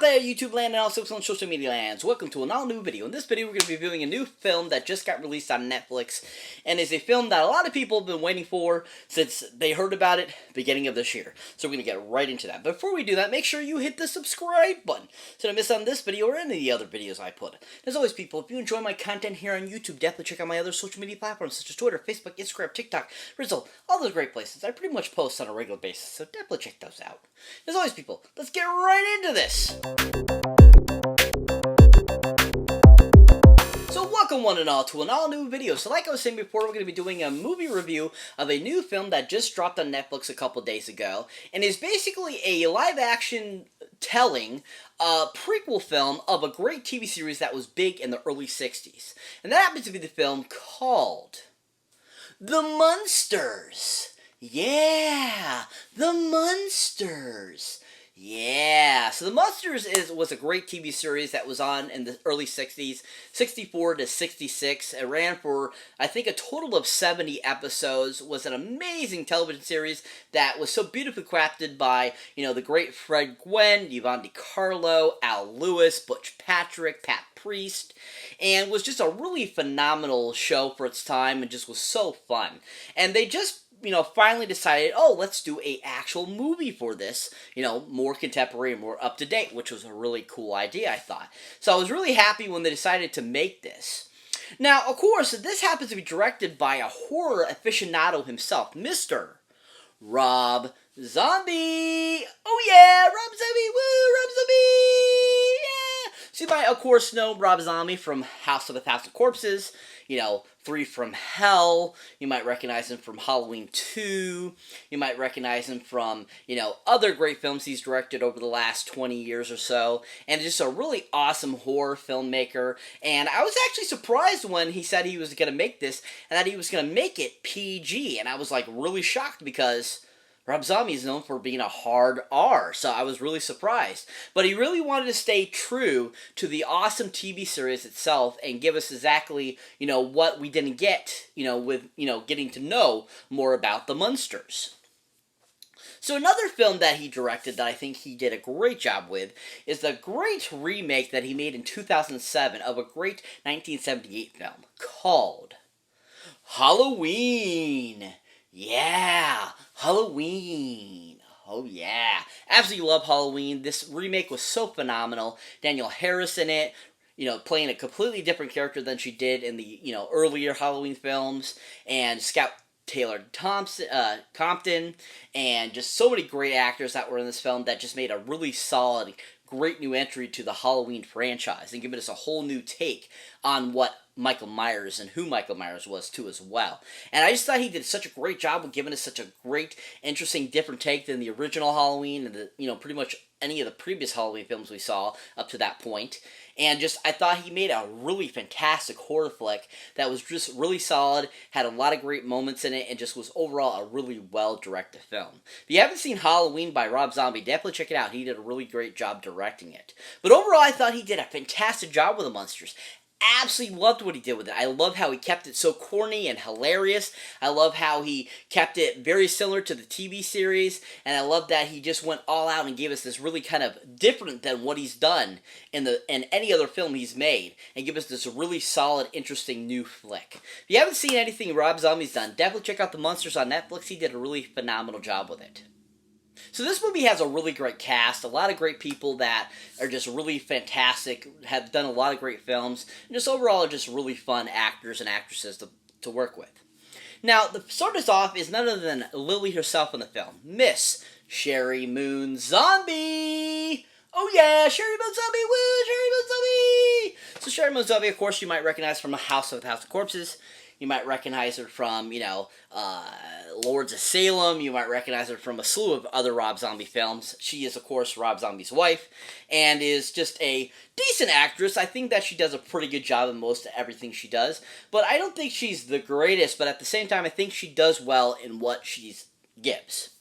out there, YouTube land, and also on social media lands. Welcome to an all-new video. In this video, we're going to be reviewing a new film that just got released on Netflix, and is a film that a lot of people have been waiting for since they heard about it beginning of this year. So we're going to get right into that. Before we do that, make sure you hit the subscribe button so you don't miss on this video or any of the other videos I put. As always, people, if you enjoy my content here on YouTube, definitely check out my other social media platforms such as Twitter, Facebook, Instagram, TikTok, Rizzle, all those great places. I pretty much post on a regular basis, so definitely check those out. As always, people, let's get right into this. So welcome one and all to an all-new video. So like I was saying before, we're going to be doing a movie review of a new film that just dropped on Netflix a couple days ago, and is basically a live-action telling prequel film of a great TV series that was big in the early 60s. And that happens to be the film called The Munsters. Yeah, The Munsters. Yeah, so The Munsters was a great TV series that was on in the early 60s, 64 to 66. It ran for, I think, a total of 70 episodes. Was an amazing television series that was so beautifully crafted by, the great Fred Gwynne, Yvonne DiCarlo, Al Lewis, Butch Patrick, Pat Priest, and was just a really phenomenal show for its time and just was so fun. And they just finally decided, let's do a actual movie for this, more contemporary and more up-to-date, which was a really cool idea, I thought. So I was really happy when they decided to make this. Now, of course, this happens to be directed by a horror aficionado himself, Mr. Rob Zombie! Oh yeah, Rob Zombie! Woo, Rob Zombie! Yeah! So you might, of course, know Rob Zombie from House of a Thousand Corpses, 3 from Hell. You might recognize him from Halloween 2. You might recognize him from, other great films he's directed over the last 20 years or so. And just a really awesome horror filmmaker. And I was actually surprised when he said he was going to make this, and that he was going to make it PG. And I was, really shocked because Rob Zombie is known for being a hard R, so I was really surprised. But he really wanted to stay true to the awesome TV series itself and give us exactly, what we didn't get, with, getting to know more about the Munsters. So another film that he directed that I think he did a great job with is the great remake that he made in 2007 of a great 1978 film called Halloween. Yeah, Halloween. Oh yeah. Absolutely love Halloween. This remake was so phenomenal. Danielle Harris in it, playing a completely different character than she did in the, earlier Halloween films. And Scout Taylor Compton, and just so many great actors that were in this film that just made a really solid, great new entry to the Halloween franchise and giving us a whole new take on what Michael Myers and who Michael Myers was too as well. And I just thought he did such a great job of giving us such a great, interesting, different take than the original Halloween and the, pretty much any of the previous Halloween films we saw up to that point. And just, I thought he made a really fantastic horror flick that was just really solid, had a lot of great moments in it, and just was overall a really well-directed film. If you haven't seen Halloween by Rob Zombie, definitely check it out. He did a really great job directing it. But overall, I thought he did a fantastic job with the Munsters. Absolutely loved what he did with it. I love how he kept it so corny and hilarious. I love how he kept it very similar to the TV series, and I love that he just went all out and gave us this really kind of different than what he's done in any other film he's made, and give us this really solid, interesting new flick. If you haven't seen anything Rob Zombie's done, definitely check out The Munsters on Netflix. He did a really phenomenal job with it. So this movie has a really great cast, a lot of great people that are just really fantastic, have done a lot of great films, and just overall are just really fun actors and actresses to work with. Now, the start us off is none other than Lily herself in the film, Miss Sheri Moon Zombie! Oh yeah, Sheri Moon Zombie, woo, Sheri Moon Zombie! So Sheri Moon Zombie, of course, you might recognize from A House of a Thousand Corpses. You might recognize her from, Lords of Salem. You might recognize her from a slew of other Rob Zombie films. She is, of course, Rob Zombie's wife, and is just a decent actress. I think that she does a pretty good job in most of everything she does, but I don't think she's the greatest, but at the same time, I think she does well in what she gives.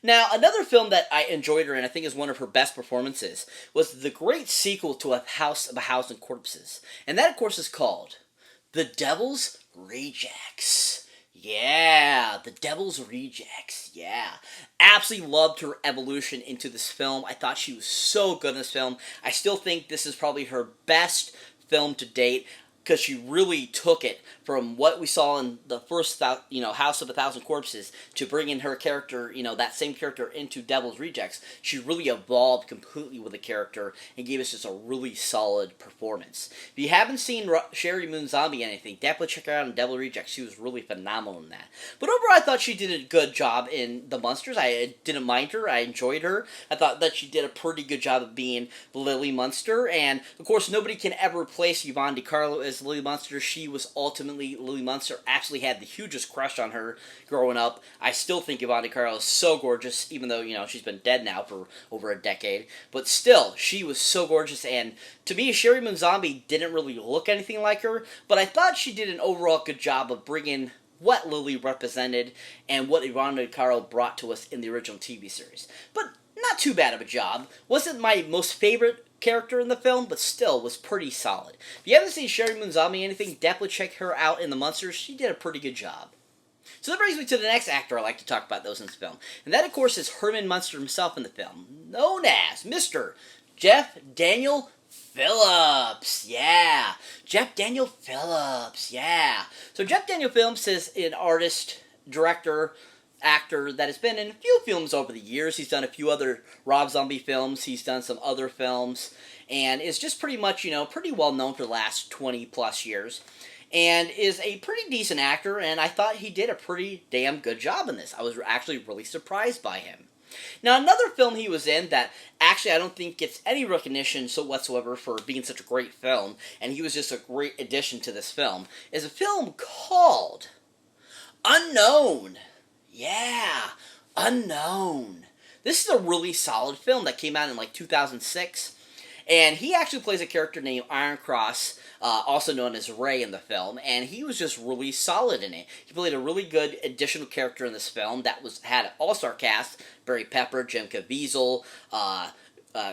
Now, another film that I enjoyed her in, I think is one of her best performances, was the great sequel to A House of a Thousand Corpses, and that, of course, is called The Devil's Rejects. Yeah, the Devil's Rejects. Yeah. Absolutely loved her evolution into this film. I thought she was so good in this film. I still think this is probably her best film to date because she really took it from what we saw in the first, House of a Thousand Corpses to bringing her character, that same character into Devil's Rejects. She really evolved completely with the character and gave us just a really solid performance. If you haven't seen Sherry Moon Zombie anything, definitely check her out in Devil Rejects. She was really phenomenal in that. But overall, I thought she did a good job in The Munsters. I didn't mind her. I enjoyed her. I thought that she did a pretty good job of being Lily Munster. And, of course, nobody can ever replace Yvonne DiCarlo as Lily Munster. She was ultimately Lily Munster. Absolutely had the hugest crush on her growing up. I still think Yvonne DiCarlo is so gorgeous, even though, she's been dead now for over a decade. But still, she was so gorgeous. And to me, Sherry Moon Zombie didn't really look anything like her. But I thought she did an overall good job of bringing what Lily represented and what Yvonne DiCarlo brought to us in the original TV series. But not too bad of a job. Wasn't my most favorite character in the film, but still was pretty solid. If you haven't seen Sherry Moon Zombie anything, definitely check her out in The Munsters. She did a pretty good job. So that brings me to the next actor I like to talk about those in this film. And that, of course, is Herman Munster himself in the film, known as Mr. Jeff Daniel Phillips. Yeah. Jeff Daniel Phillips. Yeah. So Jeff Daniel Phillips is an artist, director, actor that has been in a few films over the years. He's done a few other Rob Zombie films. He's done some other films. And is just pretty much, pretty well known for the last 20 plus years. And is a pretty decent actor. And I thought he did a pretty damn good job in this. I was actually really surprised by him. Now, another film he was in that actually I don't think gets any recognition whatsoever for being such a great film, and he was just a great addition to this film, is a film called Unknown. Yeah, Unknown. This is a really solid film that came out in 2006. And he actually plays a character named Iron Cross, also known as Ray in the film, and he was just really solid in it. He played a really good additional character in this film that had an all-star cast: Barry Pepper, Jim Caviezel,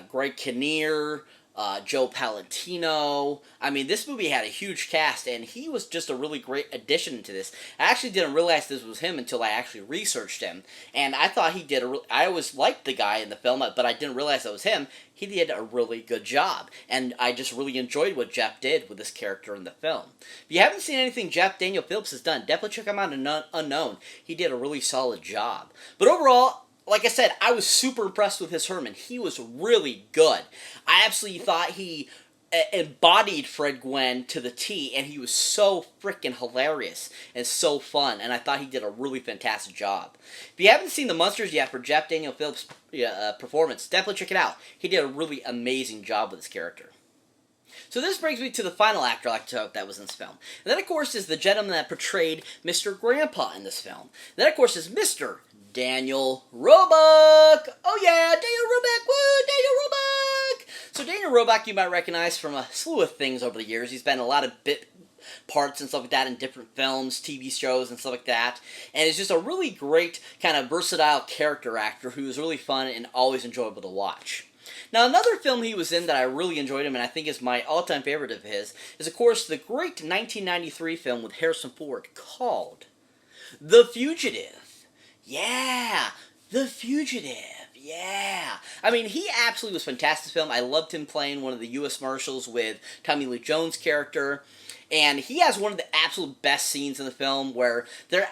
Greg Kinnear, Joe Palantino. I mean, this movie had a huge cast, and he was just a really great addition to this. I actually didn't realize this was him until I actually researched him, and I thought he did I always liked the guy in the film, but I didn't realize it was him. He did a really good job, and I just really enjoyed what Jeff did with this character in the film. If you haven't seen anything Jeff Daniel Phillips has done, definitely check him out in Unknown. He did a really solid job. But overall, like I said, I was super impressed with his Herman. He was really good. I absolutely thought he embodied Fred Gwynne to the T, and he was so freaking hilarious and so fun, and I thought he did a really fantastic job. If you haven't seen The Munsters yet for Jeff Daniel Phillips' performance, definitely check it out. He did a really amazing job with his character. So this brings me to the final actor I like to talk that was in this film. And that, of course, is the gentleman that portrayed Mr. Grandpa in this film. And that, of course, is Mr. Daniel Robach! Oh yeah, Daniel Robach! Woo, Daniel Robach! So Daniel Robach you might recognize from a slew of things over the years. He's been in a lot of bit parts and stuff like that in different films, TV shows, and stuff like that. And is just a really great kind of versatile character actor who is really fun and always enjoyable to watch. Now, another film he was in that I really enjoyed him and I think is my all-time favorite of his is, of course, the great 1993 film with Harrison Ford called The Fugitive. Yeah, The Fugitive. Yeah. I mean, he absolutely was fantastic in this film. I loved him playing one of the U.S. Marshals with Tommy Lee Jones' character. And he has one of the absolute best scenes in the film where they're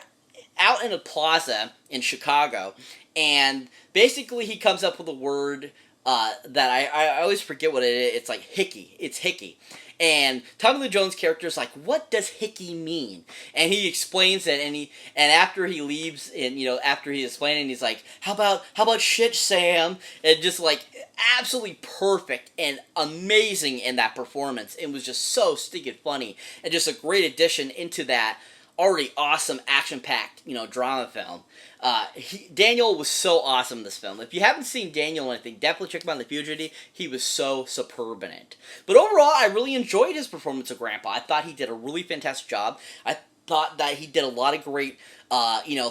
out in a plaza in Chicago, and basically he comes up with a word that I always forget what it is. It's like hickey. It's hickey. And Tommy Lee Jones' character is like, what does hickey mean? And he explains it, and after he leaves, and after he explains it, he's like, how about shit, Sam? And just like absolutely perfect and amazing in that performance. It was just so stinking funny and just a great addition into that already awesome action-packed drama film. Daniel was so awesome in this film. If you haven't seen Daniel or anything, definitely check him out in The Fugitive. He was so superb in it. But overall, I really enjoyed his performance of Grandpa. I thought he did a really fantastic job. I thought that he did a lot of great,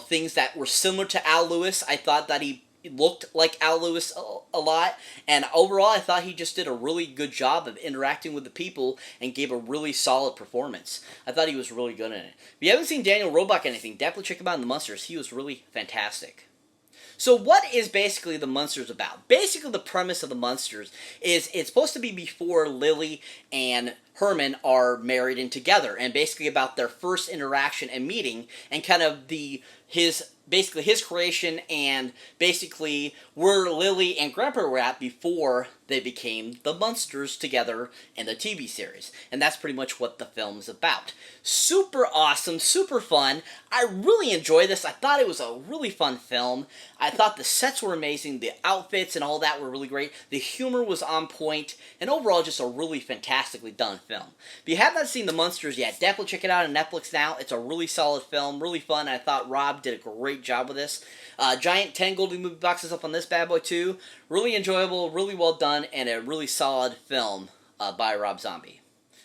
things that were similar to Al Lewis. I thought that he looked like Al Lewis a lot, and overall I thought he just did a really good job of interacting with the people and gave a really solid performance. I thought he was really good in it. If you haven't seen Daniel Robach anything, definitely check him out in the Munsters. He was really fantastic. So what is basically the Munsters about? Basically the premise of the Munsters is it's supposed to be before Lily and Herman are married and together, and basically about their first interaction and meeting, and kind of his creation, and basically where Lily and Grandpa were at before they became the Munsters together in the TV series. And that's pretty much what the film's about. Super awesome, super fun. I really enjoyed this. I thought it was a really fun film. I thought the sets were amazing, the outfits and all that were really great, the humor was on point, and overall just a really fantastically done film. If you have not seen The Munsters yet, definitely check it out on Netflix now. It's a really solid film, really fun. I thought Rob did a great job with this. Giant 10 Golden Movie boxes up on this bad boy too. Really enjoyable, really well done, and a really solid film by Rob Zombie.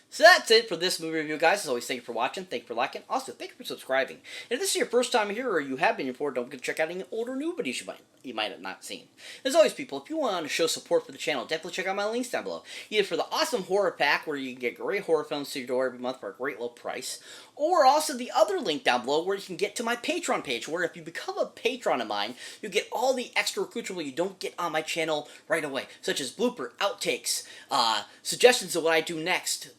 So that's it for this movie review, guys. As always, thank you for watching, thank you for liking, also thank you for subscribing. And if this is your first time here, or you have been here before, don't forget to check out any older new videos you might have not seen. As always, people, if you want to show support for the channel, definitely check out my links down below. Either for the awesome horror pack, where you can get great horror films to your door every month for a great low price, or also the other link down below where you can get to my Patreon page, where if you become a patron of mine, you get all the extra accoutrements you don't get on my channel right away, such as blooper, outtakes, suggestions of what I do next,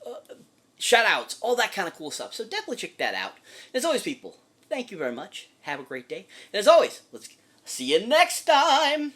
shoutouts, all that kind of cool stuff. So definitely check that out. As always, people, thank you very much. Have a great day. And as always, let's see you next time.